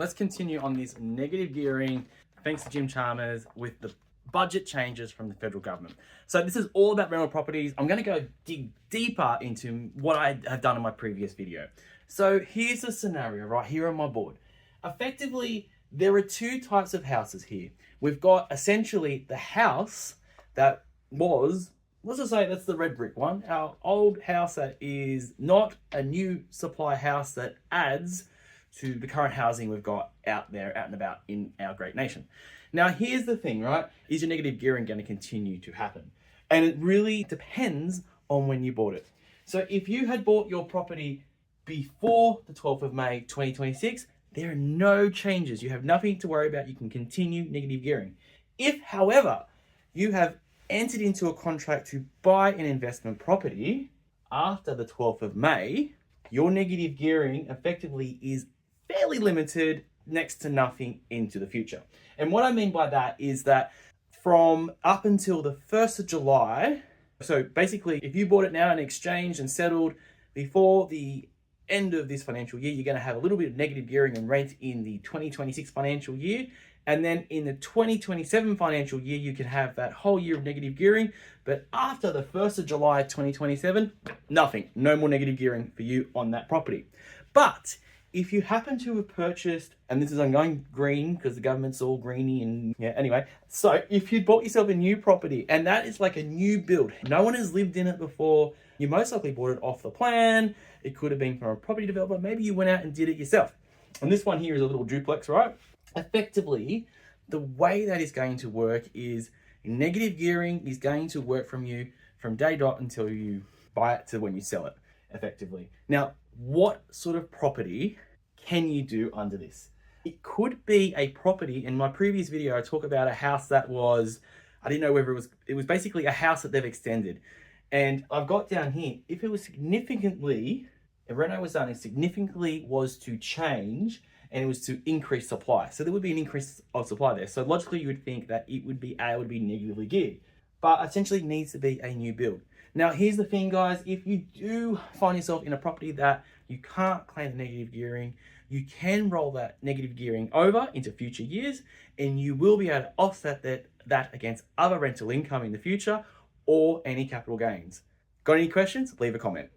let's continue on this negative gearing, thanks to Jim Chalmers, with the budget changes from the federal government. So this is all about rental properties. I'm going to go dig deeper into what I have done in my previous video. So here's the scenario right here on my board. Effectively, there are two types of houses here. We've got essentially the house that was, let's just say that's the red brick one, our old house that is not a new supply house that adds to the current housing we've got out there, out and about in our great nation. Now, here's the thing, right? Is your negative gearing going to continue to happen? And it really depends on when you bought it. So if you had bought your property before the 12th of May, 2026, there are no changes. You have nothing to worry about. You can continue negative gearing. If, however, you have entered into a contract to buy an investment property after the 12th of May, your negative gearing effectively is fairly limited, next to nothing into the future. And what I mean by that is that from up until the 1st of July, so basically if you bought it now and exchanged and settled before the end of this financial year, you're going to have a little bit of negative gearing and rent in the 2026 financial year. And then in the 2027 financial year, you can have that whole year of negative gearing. But after the 1st of July, 2027, nothing, no more negative gearing for you on that property. But if you happen to have purchased, and this is, I'm going green because the government's all greeny and yeah, anyway. So if you bought yourself a new property and that is like a new build, no one has lived in it before, you most likely bought it off the plan. It could have been from a property developer. Maybe you went out and did it yourself. And this one here is a little duplex, right? Effectively, the way that is going to work is negative gearing is going to work from you from day dot until you buy it to when you sell it, effectively. Now, what sort of property can you do under this? It could be a property. In my previous video, I talk about a house that was, I didn't know whether it was basically a house that they've extended. And I've got down here, if it was significantly, if reno was done, it significantly was to change and it was to increase supply. So there would be an increase of supply there. So logically you would think that it would be able to be negatively geared, but essentially needs to be a new build. Now, here's the thing, guys. If you do find yourself in a property that you can't claim the negative gearing, you can roll that negative gearing over into future years, and you will be able to offset that against other rental income in the future or any capital gains. Got any questions? Leave a comment.